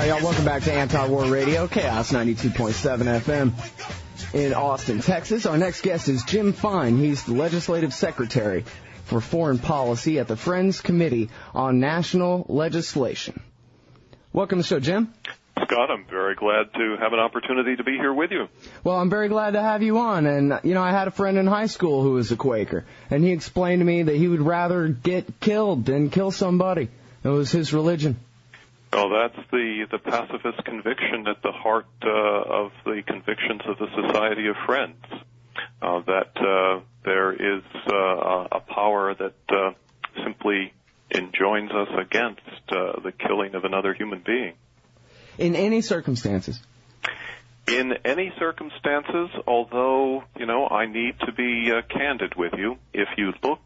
right, y'all, welcome back to Anti-War Radio, Chaos 92.7 FM in Austin, Texas. Our next guest is Jim Fine. He's the Legislative Secretary for Foreign Policy at the Friends Committee on National Legislation. Welcome to the show, Jim. Scott, I'm very glad to have an opportunity to be here with you. Well, I'm very glad to have you on. And, you know, I had a friend in high school who was a Quaker, and he explained to me that he would rather get killed than kill somebody. It was his religion. Well, that's the pacifist conviction at the heart of the convictions of the Society of Friends, that there is a power that simply enjoins us against the killing of another human being. In any circumstances? In any circumstances, although, you know, I need to be candid with you. If you look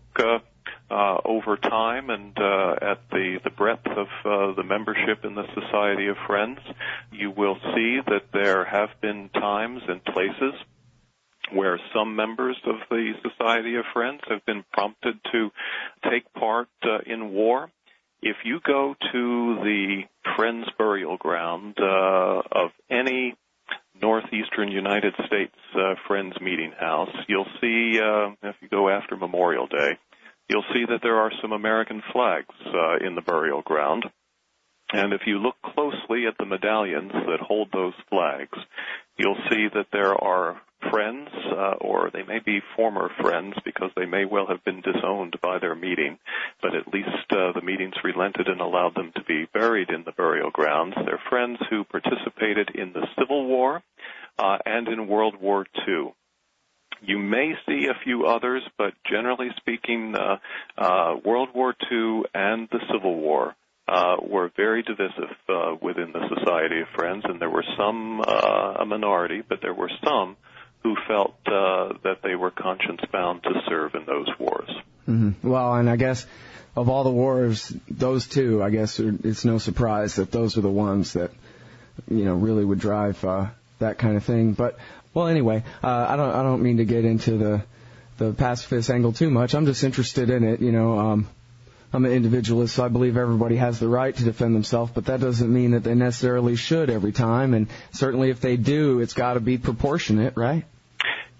over time and at the breadth of the membership in the Society of Friends, you will see that there have been times and places where some members of the Society of Friends have been prompted to take part in war. If you go to the Friends burial ground of any northeastern United States Friends meeting house, you'll see, if you go after Memorial Day, you'll see that there are some American flags in the burial ground. And if you look closely at the medallions that hold those flags, you'll see that there are friends, or they may be former friends because they may well have been disowned by their meeting, but at least the meetings relented and allowed them to be buried in the burial grounds. They're friends who participated in the Civil War and in World War II. You may see a few others, but generally speaking, World War II and the Civil War were very divisive within the Society of Friends, and there were some, a minority, but there were some who felt that they were conscience-bound to serve in those wars. Mm-hmm. Well, and I guess of all the wars, those two, I guess it's no surprise that those are the ones that, you know, really would drive that kind of thing. But, well, anyway, I don't mean to get into the pacifist angle too much. I'm just interested in it, you know. I'm an individualist, so I believe everybody has the right to defend themselves, but that doesn't mean that they necessarily should every time. And certainly if they do, it's got to be proportionate, right?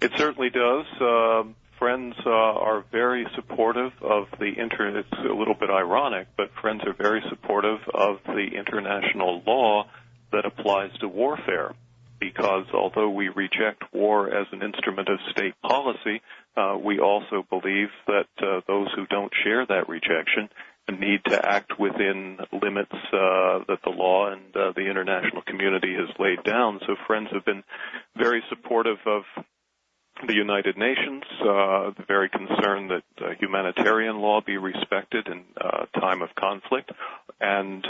It certainly does. Friends are very supportive of the it's a little bit ironic, but Friends are very supportive of the international law that applies to warfare. Because although we reject war as an instrument of state policy, we also believe that those who don't share that rejection need to act within limits that the law and the international community has laid down. So Friends have been very supportive of the United Nations, very concerned that humanitarian law be respected in time of conflict, and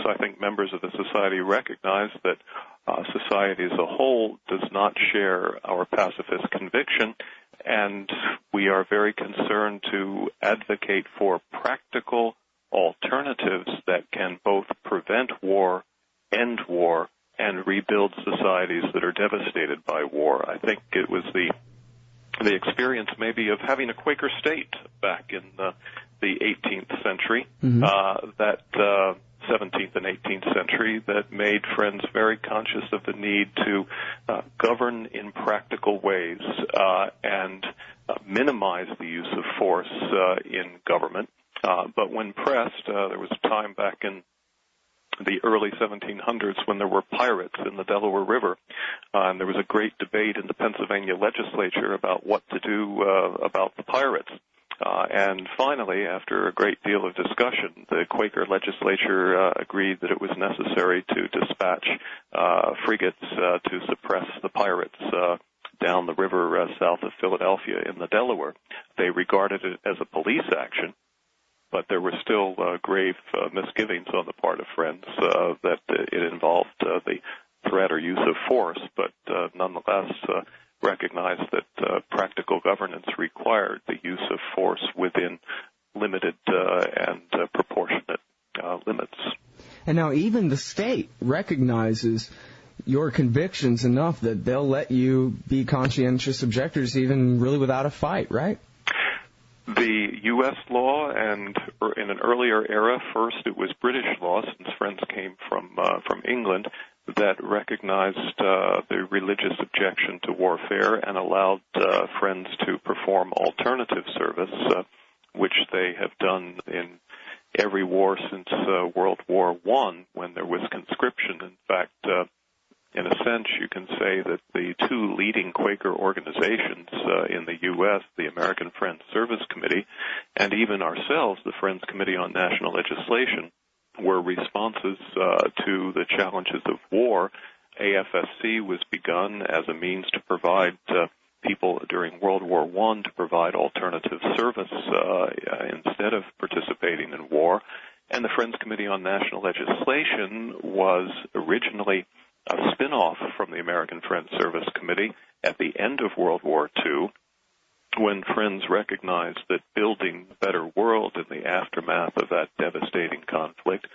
I think members of the society recognize that society as a whole does not share our pacifist conviction, and we are very concerned to advocate for practical alternatives that can both prevent war, end war, and rebuild societies that are devastated by war. I think it was the experience maybe of having a Quaker state back in the 18th century, that 17th and 18th century, that made Friends very conscious of the need to govern in practical ways and minimize the use of force in government. But when pressed, there was a time back in the early 1700s when there were pirates in the Delaware River, and there was a great debate in the Pennsylvania legislature about what to do about the pirates. And finally, after a great deal of discussion, the Quaker legislature agreed that it was necessary to dispatch frigates to suppress the pirates down the river south of Philadelphia in the Delaware. They regarded it as a police action, but there were still grave misgivings on the part of Friends that it involved the threat or use of force, but nonetheless recognized that practical governance required the use of force within limited and proportionate limits. And now even the state recognizes your convictions enough that they'll let you be conscientious objectors even really without a fight, right? The U.S. law, and in an earlier era, first it was British law, since Friends came from England, that recognized the religious objection to warfare and allowed Friends to perform alternative service, which they have done in every war since World War I, when there was conscription. In fact, in a sense, you can say that the two leading Quaker organizations in the U.S., the American Friends Service Committee, and even ourselves, the Friends Committee on National Legislation, were responses to the challenges of war. AFSC was begun as a means to provide people during World War I to provide alternative service instead of participating in war. And the Friends Committee on National Legislation was originally a spin-off from the American Friends Service Committee at the end of World War II, when Friends recognized that building a better world in the aftermath of that devastating conflict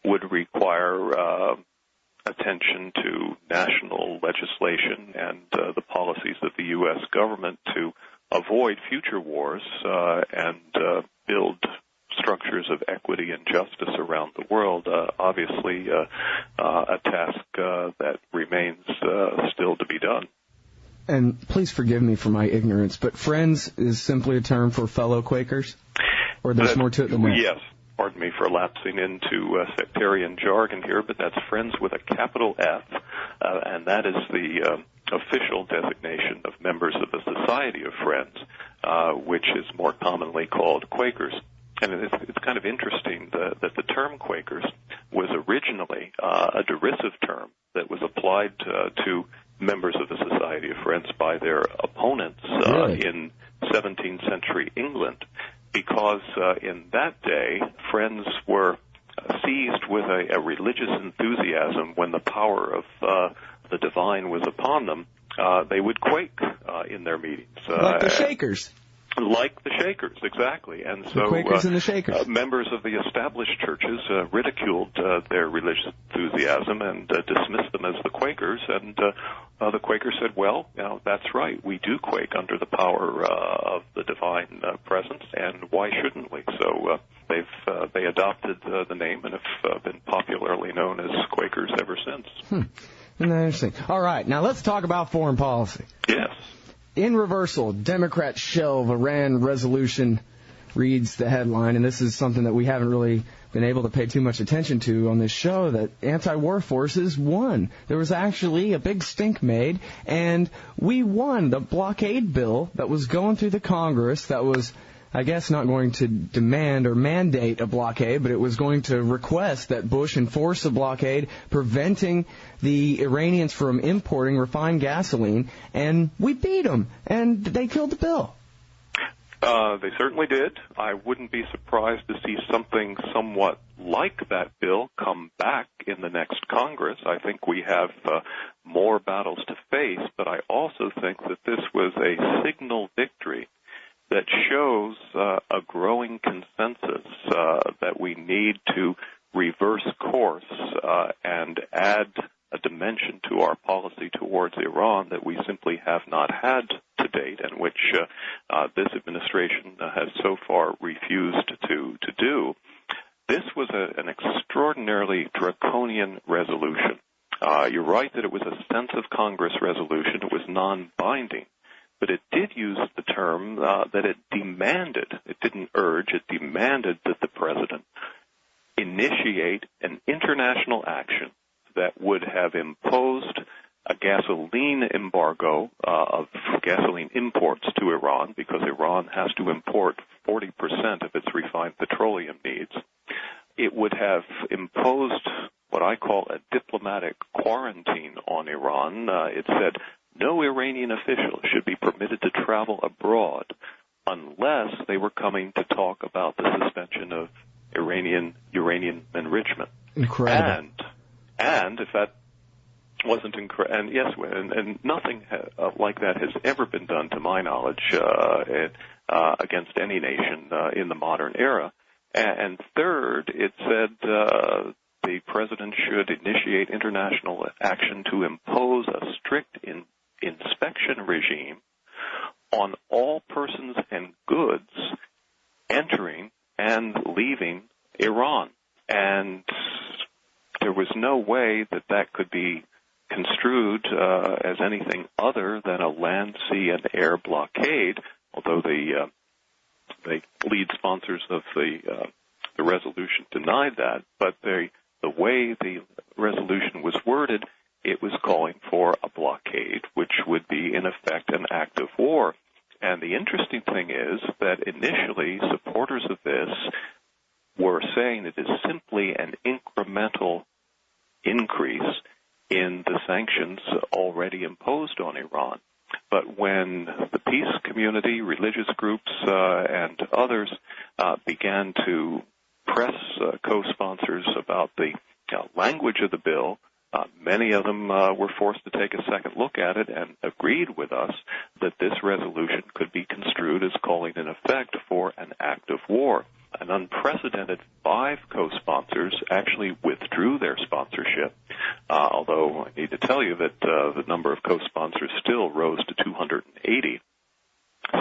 would require attention to national legislation and the policies of the U.S. government to avoid future wars and build structures of equity and justice around the world. Obviously, a task that remains still to be done. And please forgive me for my ignorance, but Friends is simply a term for fellow Quakers? Or there's more to it than that? Yes. Pardon me for lapsing into sectarian jargon here, but that's Friends with a capital F, and that is the official designation of members of the Society of Friends, which is more commonly called Quakers. And it's kind of interesting that the term Quakers was originally a derisive term that was applied to members of the Society of Friends by their opponents in 17th century England, because in that day, Friends were seized with a religious enthusiasm when the power of the divine was upon them. They would quake in their meetings. Like the Shakers. Like the Shakers, exactly. And so the Quakers and the Shakers. Members of the established churches ridiculed their religious enthusiasm and dismissed them as the Quakers. And the Quakers said, well, that's right. We do quake under the power of the divine presence, and why shouldn't we? So they adopted the name and have been popularly known as Quakers ever since. Isn't that interesting? All right, now let's talk about foreign policy. Yes. In reversal, Democrats shelve Iran resolution, reads the headline, and this is something that we haven't really been able to pay too much attention to on this show, that anti-war forces won. There was actually a big stink made, and we won the blockade bill that was going through the Congress that was, I guess, not going to demand or mandate a blockade, but it was going to request that Bush enforce a blockade, preventing the Iranians from importing refined gasoline, and we beat them, and they killed the bill. They certainly did. I wouldn't be surprised to see something somewhat like that bill come back in the next Congress. I think we have more battles to face, but I also think that this was a signal victory that shows a growing consensus that we need to reverse course and add a dimension to our policy towards Iran that we simply have not had to date, and which this administration has so far refused to do. This was an extraordinarily draconian resolution. You're right that it was a sense of Congress resolution. It was non-binding. But it did use the term that it demanded, it didn't urge, it demanded that the president initiate an international action that would have imposed a gasoline embargo of gasoline imports to Iran, because Iran has to import 40% of its refined petroleum needs. It would have imposed what I call a diplomatic quarantine on Iran. It said no Iranian official should be permitted to travel abroad unless they were coming to talk about the suspension of Iranian uranium enrichment. Incredible. And if that wasn't and yes, and nothing like that has ever been done, to my knowledge, against any nation in the modern era. And third, it said the president should initiate international action to impose a strict inspection regime on all persons and goods entering and leaving Iran. And there was no way that that could be construed as anything other than a land, sea, and air blockade, although the lead sponsors of the resolution denied that. But the way the resolution was worded, it was calling for a blockade, which would be, in effect, an act of war. And the interesting thing is that initially supporters of this were saying it is simply an incremental increase in the sanctions already imposed on Iran. But when the peace community, religious groups, and others began to press co-sponsors about the language of the bill, many of them were forced to take a second look at it and agreed with us that this resolution could be construed as calling in effect for an act of war. An unprecedented 5 co-sponsors actually withdrew their sponsorship, although I need to tell you that the number of co-sponsors still rose to 280.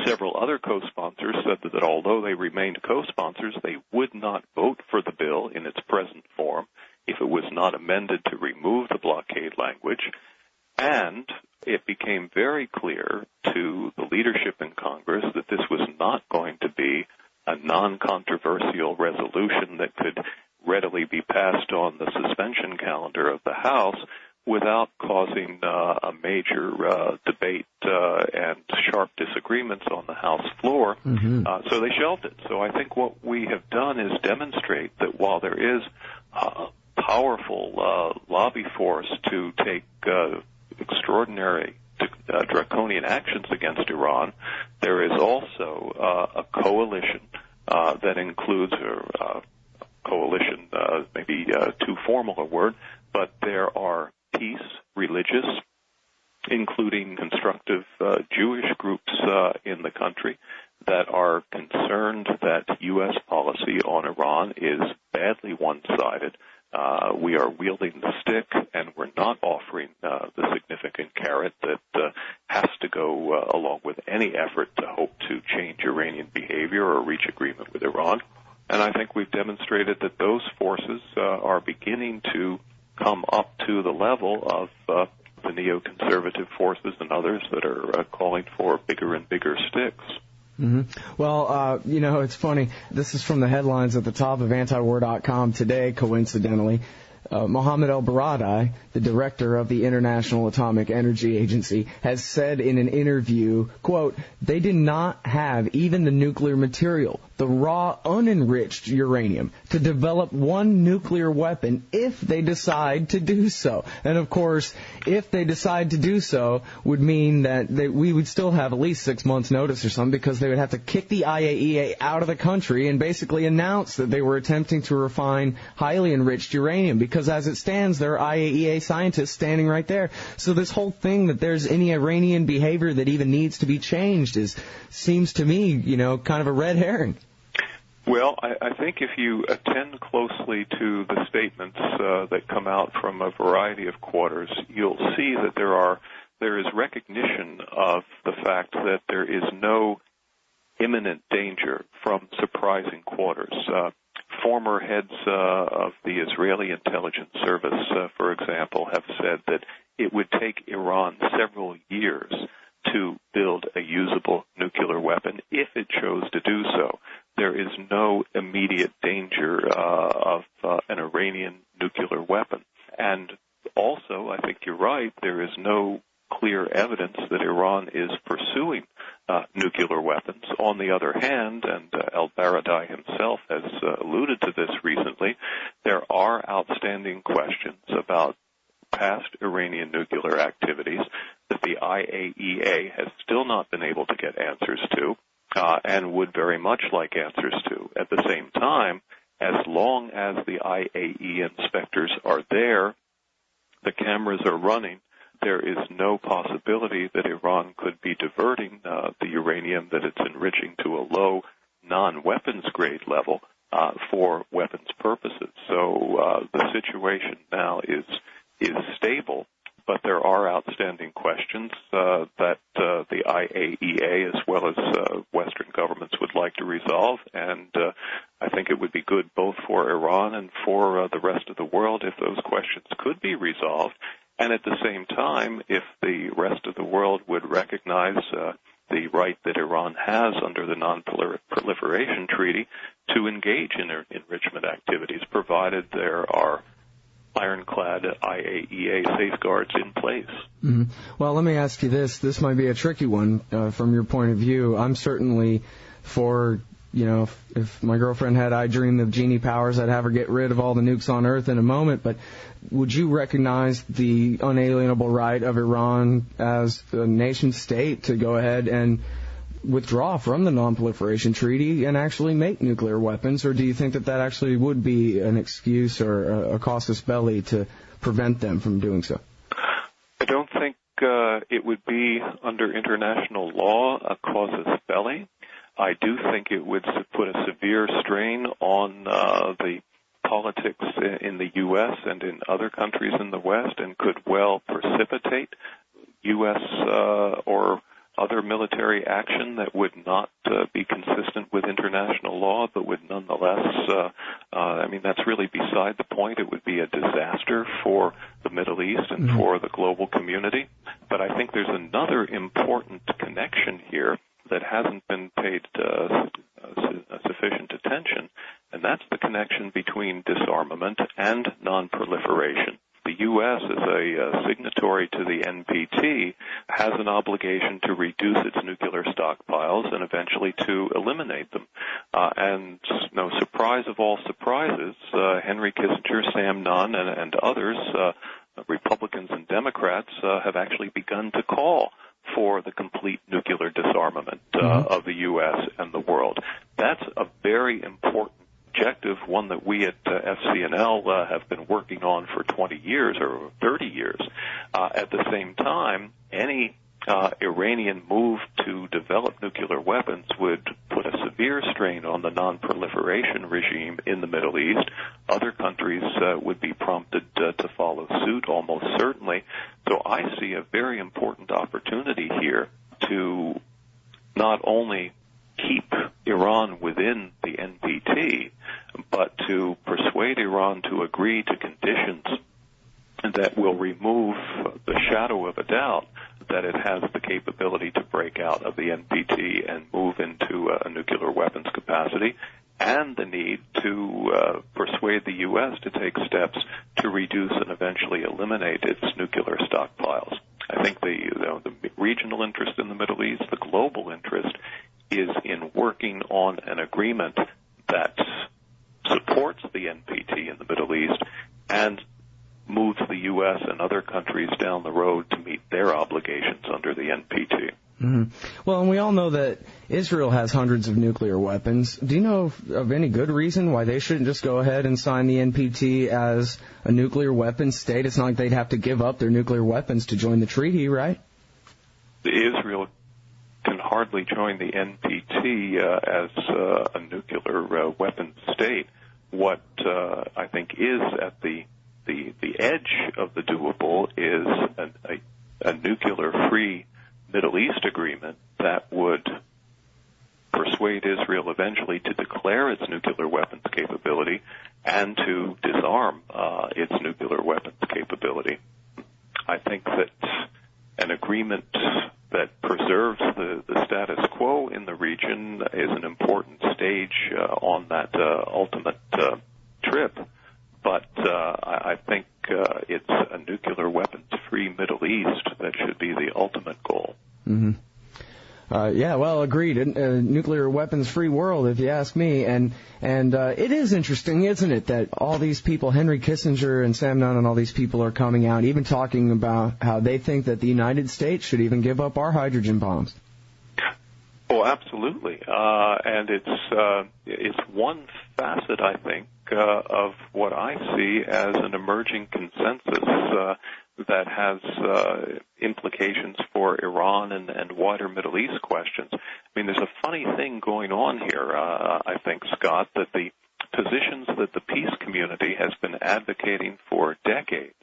Several other co-sponsors said that although they remained co-sponsors, they would not vote for the bill in its present form if it was not amended to remove the blockade language. And it became very clear to the leadership in Congress that this was not going to be a non-controversial resolution that could readily be passed on the suspension calendar of the House without causing a major debate and sharp disagreements on the House floor. So they shelved it. So I think what we have done is demonstrate that while there is a powerful lobby force to take extraordinary draconian actions against Iran, there is also a coalition that includes coalition, maybe too formal a word, but there are peace, religious, including constructive Jewish groups in the country that are concerned that U.S. policy on Iran is badly one-sided. We are wielding the stick, and we're not offering the significant carrot that has to go along with any effort to hope to change Iranian behavior or reach agreement with Iran. And I think we've demonstrated that those forces are beginning to come up to the level of the neoconservative forces and others that are calling for bigger and bigger sticks. Well, it's funny. This is from the headlines at the top of antiwar.com today, coincidentally. Mohammed El-Baradei, the director of the International Atomic Energy Agency, has said in an interview, quote, they did not have even the nuclear material, the raw, unenriched uranium, to develop one nuclear weapon if they decide to do so. And, of course, if they decide to do so would mean that we would still have at least 6 months' notice or something, because they would have to kick the IAEA out of the country and basically announce that they were attempting to refine highly enriched uranium, because as it stands, there are IAEA scientists standing right there. So this whole thing that there's any Iranian behavior that even needs to be changed seems to me, kind of a red herring. Well, I think if you attend closely to the statements that come out from a variety of quarters, you'll see that there is recognition of the fact that there is no imminent danger from surprising quarters. Former heads of the Israeli intelligence service, for example, have said that it would take Iran several years to build a usable nuclear weapon if it chose to do so. There is no immediate danger of an Iranian nuclear weapon. And also, I think you're right, there is no clear evidence that Iran is pursuing nuclear weapons. On the other hand, and El-Baradei himself has alluded to this recently, there are outstanding questions about past Iranian nuclear activities that the IAEA has still not been able to get answers to, and would very much like answers to. At the same time, as long as the IAEA inspectors are there, the cameras are running, there is no possibility that Iran could be diverting the uranium that it's enriching to a low non-weapons grade level for weapons purposes. So the situation now is stable, but there are outstanding questions that the IAEA as well as Western governments would like to resolve, and I think it would be good both for Iran and for the rest of the world if those questions could be resolved, and at the same time, if the rest of the world would recognize the right that Iran has under the Non-Proliferation Treaty to engage in enrichment activities, provided there are ironclad IAEA safeguards in place. Mm-hmm. Well, let me ask you this. This might be a tricky one from your point of view. I'm certainly for, if my girlfriend had I Dream of Genie powers, I'd have her get rid of all the nukes on Earth in a moment. But would you recognize the unalienable right of Iran as a nation state to go ahead and withdraw from the Non-Proliferation Treaty and actually make nuclear weapons, or do you think that actually would be an excuse or a casus belli to prevent them from doing so? I don't think it would be under international law a casus belli. I do think it would put a severe strain on the politics in the U.S. and in other countries in the West, and could well precipitate U.S. or other military action that would not be consistent with international law, but would nonetheless, that's really beside the point. It would be a disaster for the Middle East and for the global community. But I think there's another important connection here that hasn't been paid sufficient attention, and that's the connection between disarmament and non-proliferation. The U.S., as a signatory to the NPT, has an obligation to reduce its nuclear stockpiles and eventually to eliminate them. And no surprise of all surprises, Henry Kissinger, Sam Nunn, and others, Republicans and Democrats, have actually begun to call for the complete nuclear disarmament of the U.S. and the world. That's a very important objective, one that we at FCNL have been working on for 20 years or 30 years. At the same time, any Iranian move to develop nuclear weapons would put a severe strain on the non-proliferation regime in the Middle East. Other countries would be prompted to follow suit, almost certainly. So I see a very important opportunity here to not only keep Iran within the NPT, but to persuade Iran to agree to conditions that will remove the shadow of a doubt that it has the capability to break out of the NPT and move into a nuclear weapons capacity, and the need to persuade the U.S. to take steps to reduce and eventually eliminate its nuclear stockpiles. I think the regional interest in the Middle East, the global interest, is in working on an agreement that supports the NPT in the Middle East and moves the U.S. and other countries down the road to meet their obligations under the NPT. Mm-hmm. Well, and we all know that Israel has hundreds of nuclear weapons. Do you know of any good reason why they shouldn't just go ahead and sign the NPT as a nuclear weapons state? It's not like they'd have to give up their nuclear weapons to join the treaty, right? Israel can hardly join the NPT as a nuclear weapons state. What I think is at the edge of the doable is a nuclear-free Middle East agreement that would persuade Israel eventually to declare its nuclear weapons capability and to disarm its nuclear weapons capability. I think that an agreement that preserves the status quo in the region is an important stage on that ultimate trip. But I think it's a nuclear weapons-free Middle East that should be the ultimate goal. Mm-hmm. Yeah, well, agreed. A nuclear weapons-free world, if you ask me. And it is interesting, isn't it, that all these people, Henry Kissinger and Sam Nunn and all these people are coming out, even talking about how they think that the United States should even give up our hydrogen bombs. Oh, absolutely. And it's one facet, I think, of what I see as an emerging consensus that has implications for Iran and wider Middle East questions. I mean, there's a funny thing going on here, I think, Scott, that the positions that the peace community has been advocating for decades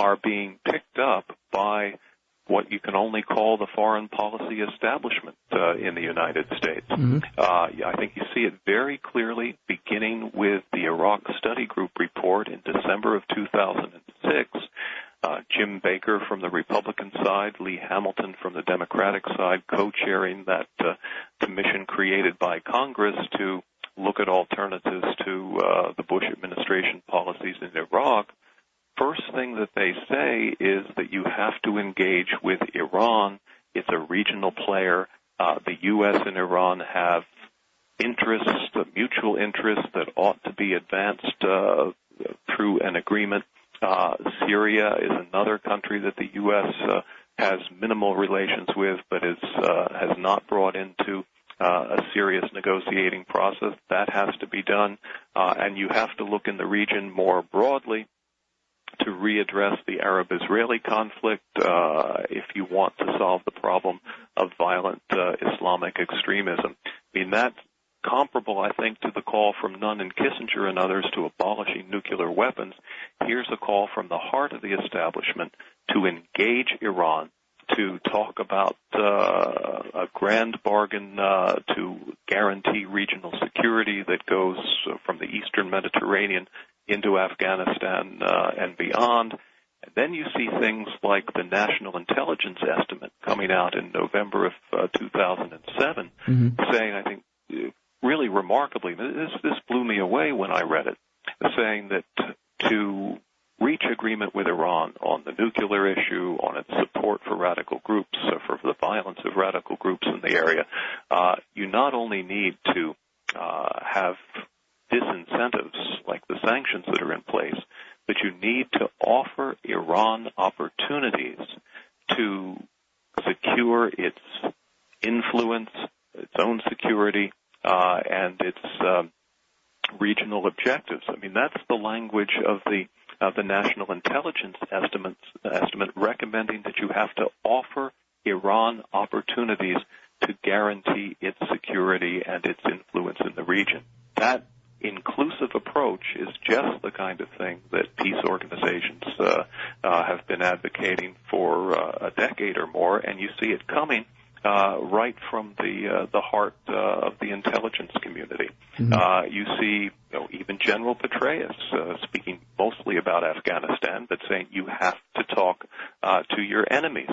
are being picked up by what you can only call the foreign policy establishment in the United States. Mm-hmm. I think you see it very clearly beginning with the Iraq Study Group report in December of 2006. Jim Baker from the Republican side, Lee Hamilton from the Democratic side, co-chairing that commission created by Congress to look at alternatives to the Bush administration policies in Iraq. First thing that they say is that you have to engage with Iran. It's a regional player. The U.S. and Iran have interests, mutual interests that ought to be advanced through an agreement. Syria is another country that the U.S. has minimal relations with, but has not brought into a serious negotiating process. That has to be done. And you have to look in the region more broadly to readdress the Arab-Israeli conflict if you want to solve the problem of violent Islamic extremism. I mean, that's comparable, I think, to the call from Nunn and Kissinger and others to abolishing nuclear weapons. Here's a call from the heart of the establishment to engage Iran, to talk about a grand bargain to guarantee regional security that goes from the eastern Mediterranean into Afghanistan and beyond. And then you see things like the National Intelligence Estimate coming out in November of 2007, saying, I think, really remarkably, this blew me away when I read it, saying that to reach agreement with Iran on the nuclear issue, on its support for radical groups, for the violence of radical groups in the area, you not only need to have disincentives like the sanctions that are in place, but you need to offer Iran opportunities to secure its influence, its own security, and its regional objectives. I mean, that's the language of the National Intelligence estimate recommending that you have to offer Iran opportunities to guarantee its security and its influence in the region. That inclusive approach is just the kind of thing that peace organizations have been advocating for a decade or more, and you see it coming right from the heart of the intelligence community. You see, even General Petraeus speaking mostly about Afghanistan, but saying you have to talk to your enemies.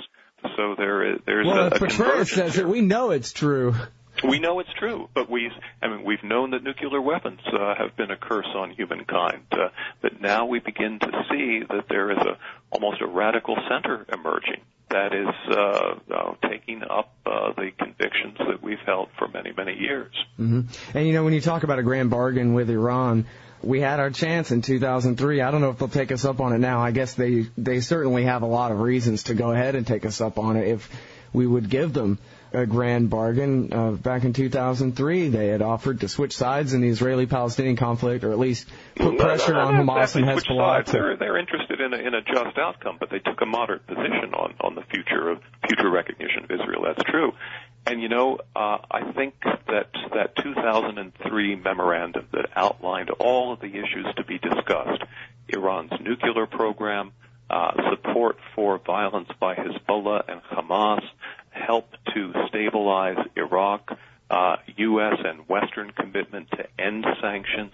So there's well, a Petraeus says it. We know it's true. We know it's true, but we've known that nuclear weapons have been a curse on humankind. But now we begin to see that there is almost a radical center emerging that is taking up the convictions that we've held for many, many years. And, when you talk about a grand bargain with Iran, we had our chance in 2003. I don't know if they'll take us up on it now. I guess they certainly have a lot of reasons to go ahead and take us up on it if we would give them a grand bargain. Back in 2003, they had offered to switch sides in the Israeli-Palestinian conflict, or at least put pressure on Hamas and Hezbollah. They're interested in a just outcome, but they took a moderate position on the future recognition of Israel. That's true. And, I think that 2003 memorandum that outlined all of the issues to be discussed, Iran's nuclear program, support for violence by Hezbollah and Hamas, help to stabilize Iraq, U.S. and Western commitment to end sanctions,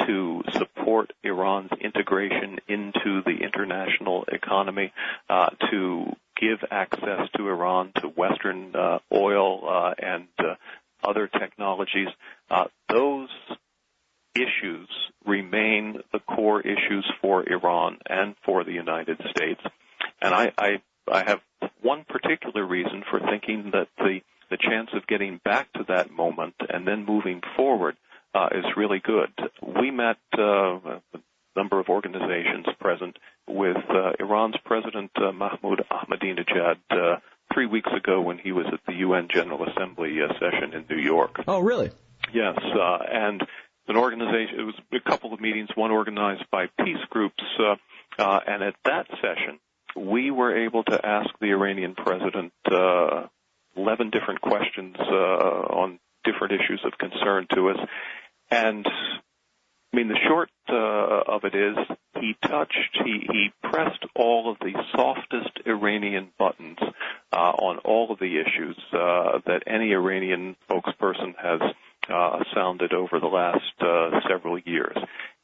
to support Iran's integration into the international economy, to give access to Iran to Western oil and other technologies. Those issues remain the core issues for Iran and for the United States. And I have one particular reason for thinking that the chance of getting back to that moment and then moving forward is really good. We met a number of organizations present with Iran's President Mahmoud Ahmadinejad 3 weeks ago when he was at the UN General Assembly session in New York. Oh, really? Yes, and an organization, it was a couple of meetings, one organized by peace groups, and at that session, we were able to ask the Iranian president 11 different questions on different issues of concern to us. And, the short of it is he pressed all of the softest Iranian buttons on all of the issues that any Iranian spokesperson has sounded over the last several years.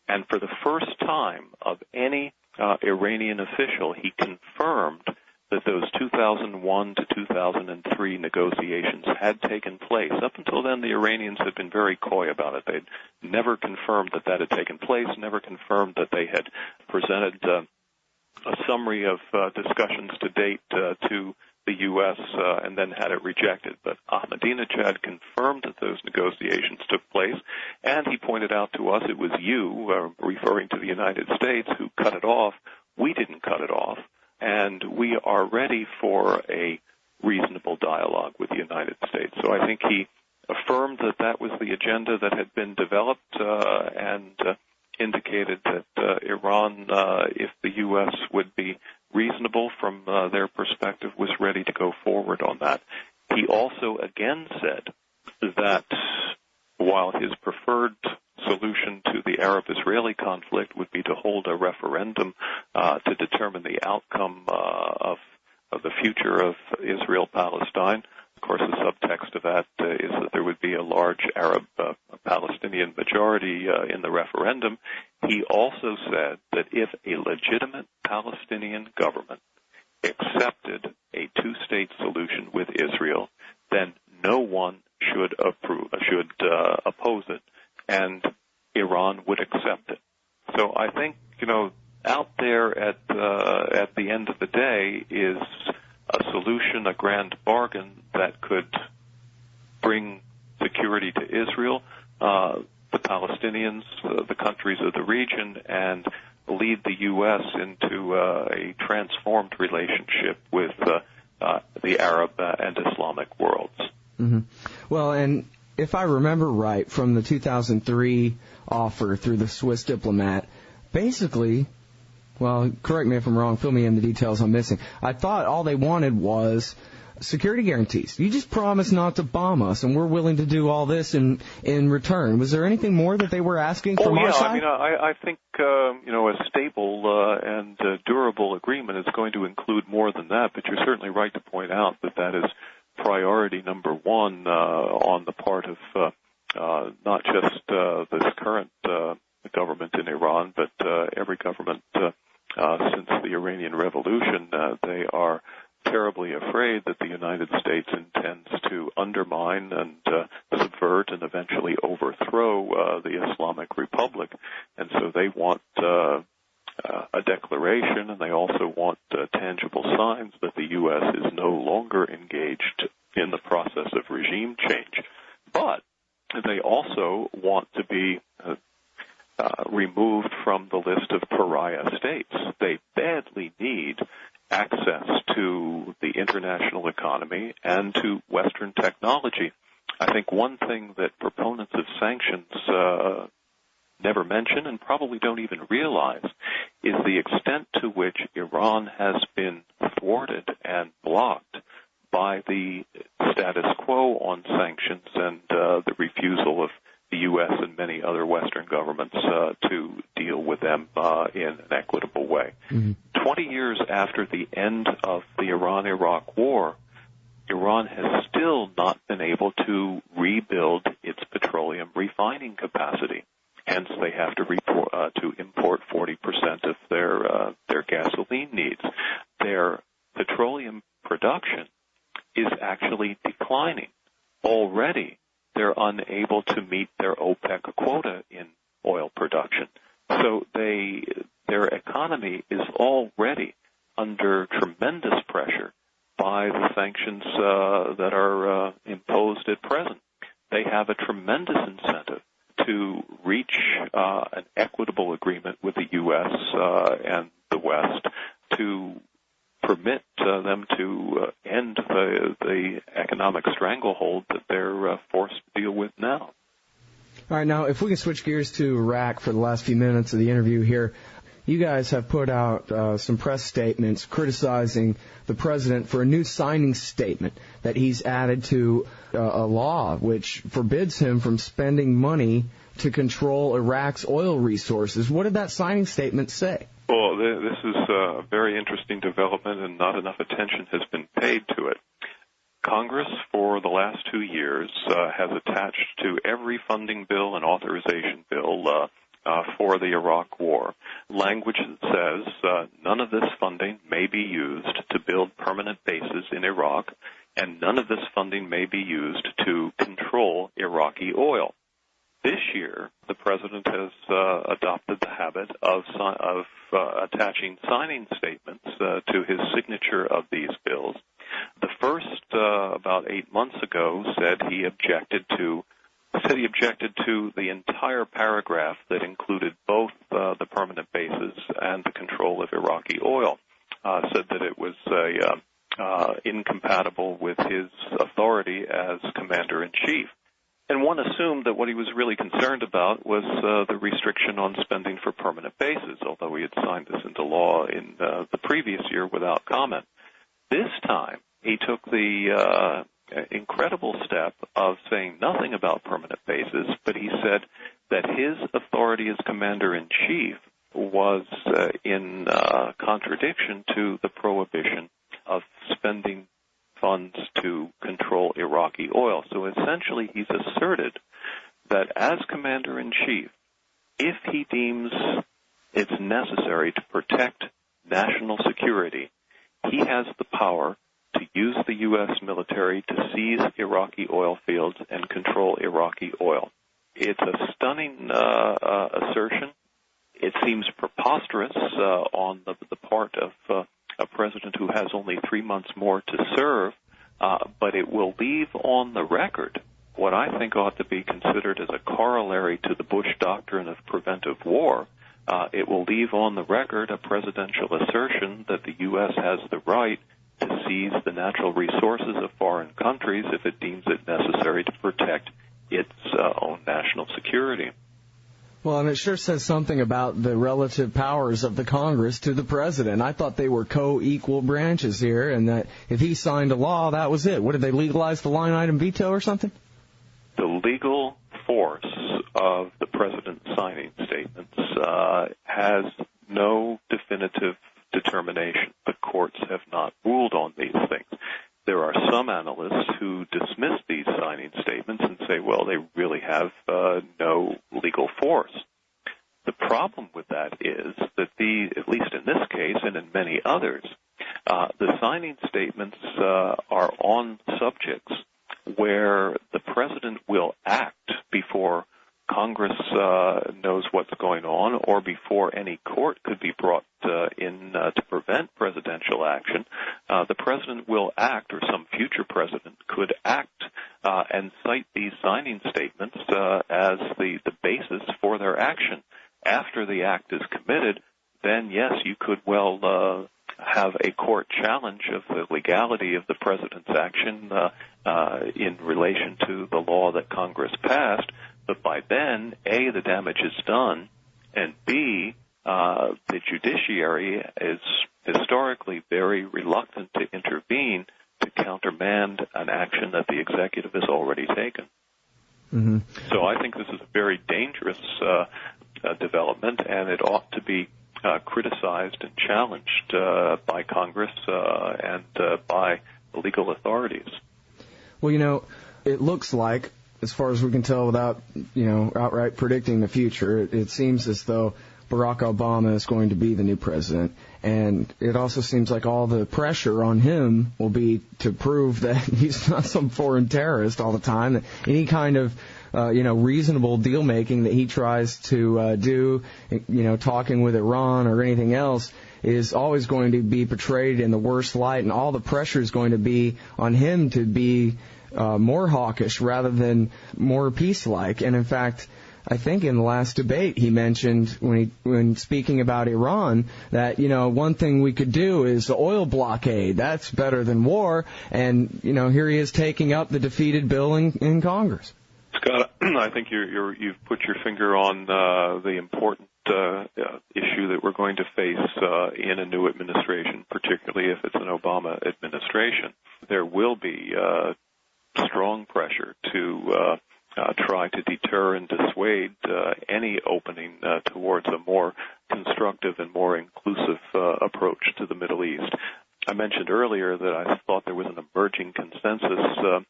And for the first time of any Iranian official, he confirmed that those 2001 to 2003 negotiations had taken place. Up until then, the Iranians had been very coy about it. They'd never confirmed that had taken place, never confirmed that they had presented a summary of discussions to date to the U.S. And then had it rejected. But Ahmadinejad confirmed that those negotiations took place, and he pointed out to us it was you, referring to the United States, who cut it off. We didn't cut it off. And we are ready for a reasonable dialogue with the United States. So I think he affirmed that that was the agenda that had been developed and indicated that Iran, if the U.S. would be reasonable from their perspective, was ready to go forward on that. He also again said that while his preferred solution to the Arab-Israeli conflict would be to hold a referendum to determine the outcome of the future of Israel-Palestine. Of course, the subtext of that is that there would be a large Arab-Palestinian majority in the referendum. He also said that if a legitimate Palestinian government accepted a two-state solution with Israel, then no one should oppose it, and Iran would accept it. So I think, out there at the end of the day is a solution, a grand bargain that could bring security to Israel, the Palestinians, the countries of the region, and lead the U.S. into a transformed relationship with the Arab and Islamic worlds. Mm-hmm. Well, and if I remember right, from the 2003 offer through the Swiss diplomat, basically, well, correct me if I'm wrong, fill me in the details I'm missing. I thought all they wanted was security guarantees. You just promised not to bomb us, and we're willing to do all this in return. Was there anything more that they were asking from our side? I think a stable and durable agreement is going to include more than that, but you're certainly right to point out that is priority number one on the part of not just this current government in Iran, but every government since the Iranian Revolution. They are terribly afraid that the United States intends to undermine and subvert and eventually overthrow the Islamic Republic. And so they want a declaration, and they also want tangible signs that the U.S. is no longer engaged in the process of regime change. But they also want to be removed from the list of pariah states. They badly need access to the international economy and to Western technology. I think one thing that proponents of sanctions never mention and probably don't even realize is the extent to which Iran has been thwarted and blocked by the status quo on sanctions and the refusal of the U.S. and many other Western governments to deal with them in an equitable way. Mm-hmm. 20 years after the end of the Iran-Iraq War, Iran has still not been able to rebuild its petroleum refining capacity. Hence, they have to import 40% of their gasoline needs. Their petroleum production is actually declining. Already, they're unable to meet their OPEC quota in oil production. So their economy is already under tremendous pressure by the sanctions that are imposed at present. They have a tremendous incentive to reach an equitable agreement with the U.S. And the West to permit them to end the economic stranglehold that they're forced to deal with now. All right, now, if we can switch gears to Iraq for the last few minutes of the interview here. You guys have put out some press statements criticizing the president for a new signing statement that he's added to a law which forbids him from spending money to control Iraq's oil resources. What did that signing statement say? Well, this is a very interesting development, and not enough attention has been paid to it. Congress, for the last 2 years, has attached to every funding bill and authorization bill for the Iraq War language that says none of this funding may be used to build permanent bases in Iraq, and none of this funding may be used to control Iraqi oil. This year, the president has adopted the habit of attaching signing statements to his signature of these bills. The first, about 8 months ago, said he objected to the entire paragraph that included both the permanent bases and the control of Iraqi oil. Said that it was incompatible with his authority as commander-in-chief. And one assumed that what he was really concerned about was the restriction on spending for permanent bases, although he had signed this into law in the previous year without comment. This time, he took the incredible step of saying nothing about permanent bases, but he said that his authority as commander-in-chief was in contradiction to the prohibition of spending funds to control Iraqi oil. So essentially, he's asserted that as commander-in-chief, if he deems it's necessary to protect national security, he has the power to use the U.S. military to seize Iraqi oil fields and control Iraqi oil. It's a stunning assertion. It seems preposterous on the part of a president who has only 3 months more to serve, but it will leave on the record what I think ought to be considered as a corollary to the Bush doctrine of preventive war. It will leave on the record a presidential assertion that the U.S. has the right to seize the natural resources of foreign countries if it deems it necessary to protect its own national security. Well, and it sure says something about the relative powers of the Congress to the president. I thought they were co-equal branches here, and that if he signed a law, that was it. What, did they legalize the line item veto or something? The legal force of the president's signing statements has no definitive determination. The courts have not ruled on these things. There are some analysts who dismiss these signing statements and say, well, they really have no legal force. The problem with that is that at least in this case and in many others, the signing statements are on subjects where the president will act before Congress knows what's going on or before any court could be brought in to prevent presidential action. The president will act, or some future president could act and cite these signing statements as the basis for their action. After the act is committed, then yes, you could well have a court challenge of the legality of the president's action in relation to the law that Congress passed. But by then, A, the damage is done, and B, the judiciary is historically very reluctant to intervene to countermand an action that the executive has already taken. Mm-hmm. So I think this is a very dangerous development, and it ought to be criticized and challenged by Congress and by the legal authorities. Well, it looks like, as far as we can tell without, outright predicting the future, it seems as though Barack Obama is going to be the new president. And it also seems like all the pressure on him will be to prove that he's not some foreign terrorist all the time. That any kind of, reasonable deal making that he tries to do, talking with Iran or anything else, is always going to be portrayed in the worst light. And all the pressure is going to be on him to be more hawkish rather than more peace-like. And in fact, I think in the last debate he mentioned when speaking about Iran that, one thing we could do is the oil blockade. That's better than war. And, here he is taking up the defeated bill in Congress. Scott, I think you've put your finger on the important issue that we're going to face in a new administration, particularly if it's an Obama administration. There will be strong pressure to try to deter and dissuade any opening towards a more constructive constructive and more inclusive approach to the Middle East. I mentioned earlier that I thought there was an emerging consensus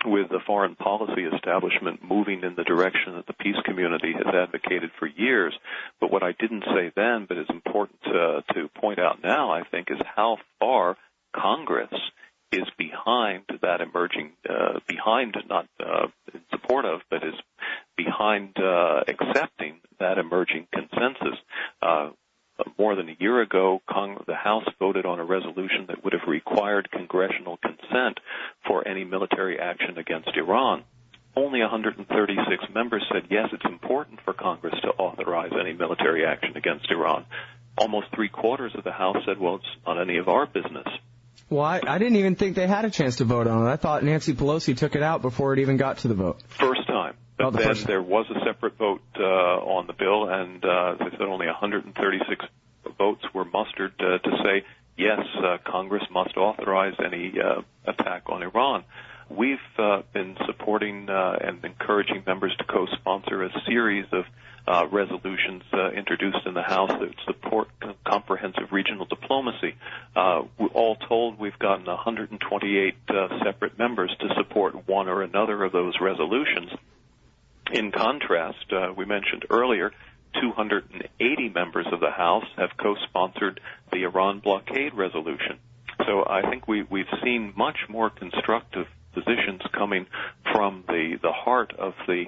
with the foreign policy establishment moving in the direction that the peace community has advocated for years. But what I didn't say then, but is important to point out now, I think, is how far Congress is behind that emerging, not in support of, but is behind accepting that emerging consensus. More than a year ago, the House voted on a resolution that would have required congressional consent for any military action against Iran. Only 136 members said, yes, it's important for Congress to authorize any military action against Iran. Almost three-quarters of the House said, well, it's not any of our business. Well, I didn't even think they had a chance to vote on it. I thought Nancy Pelosi took it out before it even got to the vote. First time. But then there was a separate vote on the bill, and as I said, only 136 votes were mustered to say, yes, Congress must authorize any attack on Iran. We've been supporting and encouraging members to co-sponsor a series of resolutions introduced in the House that support comprehensive regional diplomacy. All told, we've gotten 128 separate members to support one or another of those resolutions. In contrast, we mentioned earlier, 280 members of the House have co-sponsored the Iran blockade resolution. So I think we've seen much more constructive positions coming from the heart of the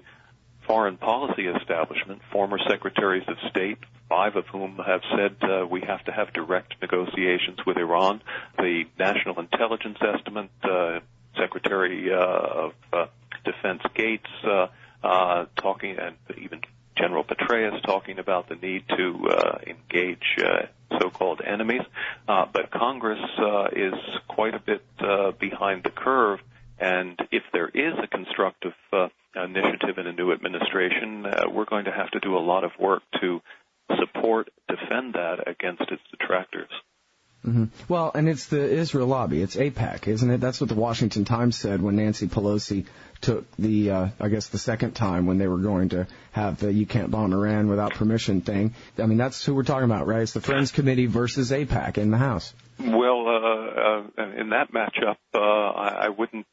foreign policy establishment, former secretaries of state, 5 of whom have said we have to have direct negotiations with Iran. The National Intelligence Estimate, Secretary of Defense Gates talking, and even General Petraeus talking about the need to engage so-called enemies. But Congress is quite a bit behind the curve, and if there is a constructive initiative in a new administration, we're going to have to do a lot of work to support, defend that against its detractors. Mm-hmm. Well, and it's the Israel lobby. It's AIPAC, isn't it? That's what the Washington Times said when Nancy Pelosi took the, I guess the second time when they were going to have the you can't bomb Iran without permission thing. I mean, that's who we're talking about, right? It's the Friends Committee versus AIPAC in the House. Well, in that matchup, I wouldn't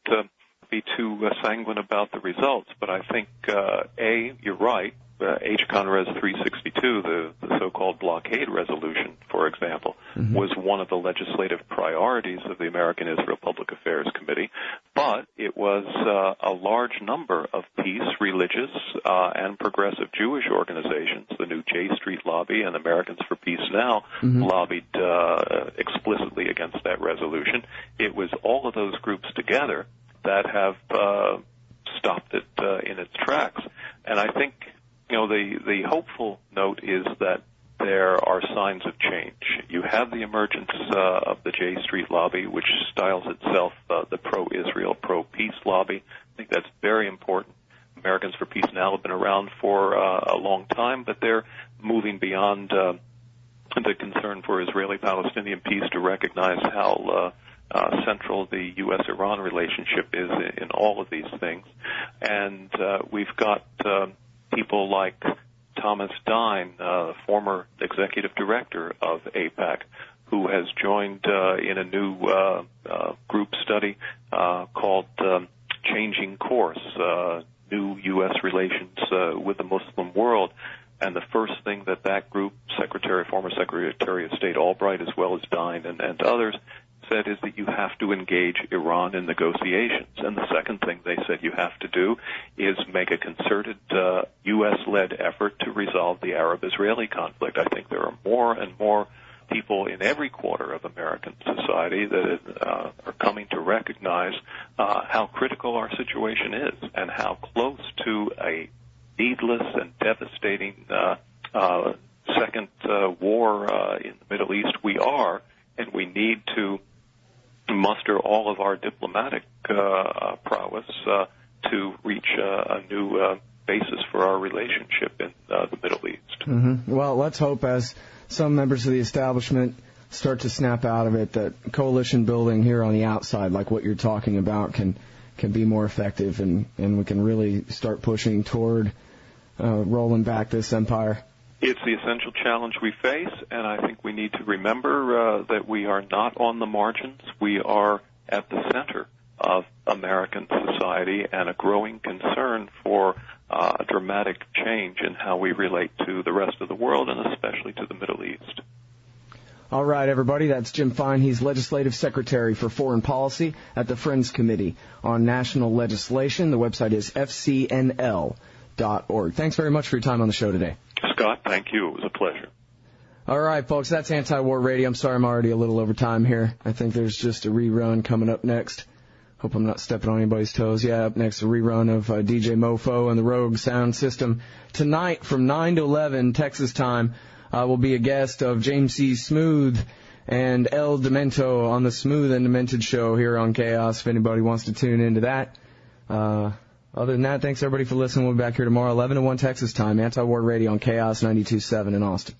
be too sanguine about the results, but I think, you're right. H. Conres 362, the so-called blockade resolution, for example, was one of the legislative priorities of the American Israel Public Affairs Committee, but it was a large number of peace, religious, and progressive Jewish organizations, the new J Street Lobby and Americans for Peace Now, lobbied explicitly against that resolution. It was all of those groups together that have stopped it in its tracks. And I think, the hopeful note is that there are signs of change. You have the emergence of the J Street lobby, which styles itself the pro-Israel, pro-peace lobby. I think that's very important. Americans for Peace Now have been around for a long time, but they're moving beyond the concern for Israeli-Palestinian peace to recognize how central the U.S.-Iran relationship is in all of these things. And we've got people like Thomas Dine, former executive director of AIPAC, who has joined in a new group study called Changing Course, New U.S. Relations with the Muslim World. And the first thing that group, former Secretary of State Albright, as well as Dine and others, said is that you have to engage Iran in negotiations. And the second thing they said you have to do is make a concerted U.S.-led effort to resolve the Arab-Israeli conflict. I think there are more and more people in every quarter of American society that are coming to recognize how critical our situation is and how close to a needless and devastating second war in the Middle East we are, and we need to muster all of our diplomatic prowess to reach a new basis for our relationship in the Middle East. Well, let's hope as some members of the establishment start to snap out of it that coalition building here on the outside, like what you're talking about, can be more effective, and we can really start pushing toward rolling back this empire. It's the essential challenge we face, and I think we need to remember that we are not on the margins. We are at the center of American society, and a growing concern for a dramatic change in how we relate to the rest of the world, and especially to the Middle East. All right, everybody, that's Jim Fine. He's Legislative Secretary for Foreign Policy at the Friends Committee on National Legislation. The website is fcnl.org. Thanks very much for your time on the show today. Scott, thank you. It was a pleasure. All right, folks, that's Anti-War Radio. I'm sorry I'm already a little over time here. I think there's just a rerun coming up next. Hope I'm not stepping on anybody's toes. Yeah, up next, a rerun of DJ Mofo and the Rogue Sound System. Tonight, from 9 to 11 Texas time, will be a guest of James C. Smooth and El Demento on the Smooth and Demented show here on Chaos, if anybody wants to tune into that. Other than that, thanks everybody for listening. We'll be back here tomorrow, 11 to 1 Texas time, Anti-War Radio on Chaos 92.7 in Austin.